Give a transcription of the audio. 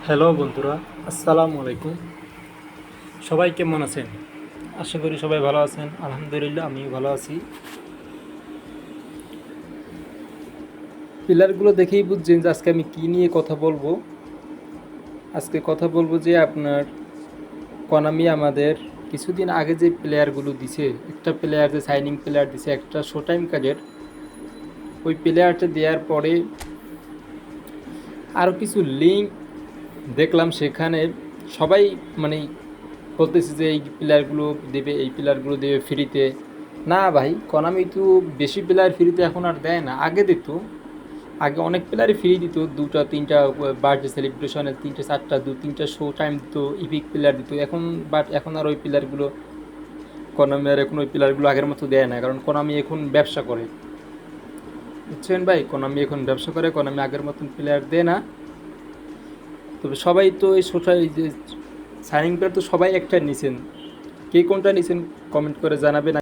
Hello বন্ধুরা, আসসালামু আলাইকুম। সবাই কেমন আছেন? আশা করি সবাই ভালো আছেন। আলহামদুলিল্লাহ, আমিও ভালো আছি। পিলারগুলো দেখেই বুঝছেন যে আজকে আমি কী নিয়ে কথা বলবো। আজকে কথা বলবো যে আপনার কনামি আমাদের কিছুদিন আগে যে প্লেয়ারগুলো দিছে, একটা প্লেয়ার যে সাইনিং প্লেয়ার দিছে একটা শো টাইম কাজের, ওই প্লেয়ারটা দেওয়ার পরে আরও কিছু লিঙ্ক দেখলাম, সেখানে সবাই মানে বলতেছে যে এই প্লেয়ারগুলো দেবে, এই প্লেয়ারগুলো দেবে ফ্রিতে। না ভাই, কনামি তো বেশি প্লেয়ার ফ্রিতে এখন আর দেয় না। আগে দিত, আগে অনেক প্লেয়ারই ফ্রি দিত, দুটা তিনটা বার্থডে সেলিব্রেশনে তিনটে চারটা দু তিনটা শো টাইম দিত, ইপিক প্লেয়ার দিত। এখন আর ওই প্লেয়ারগুলো কনামি আর এখন ওই প্লেয়ারগুলো আগের মতো দেয় না, কারণ কনামি এখন ব্যবসা করে। বুঝছেন ভাই, কনামি এখন ব্যবসা করে, কনামি আগের মতন প্লেয়ার দেয় না। তবে সবাই তো এই সোশ্যাল যে সাইনিং প্লেয়ার তো সবাই একটা নিছেন। কে কোনটা নিছেন কমেন্ট করে জানাবেন।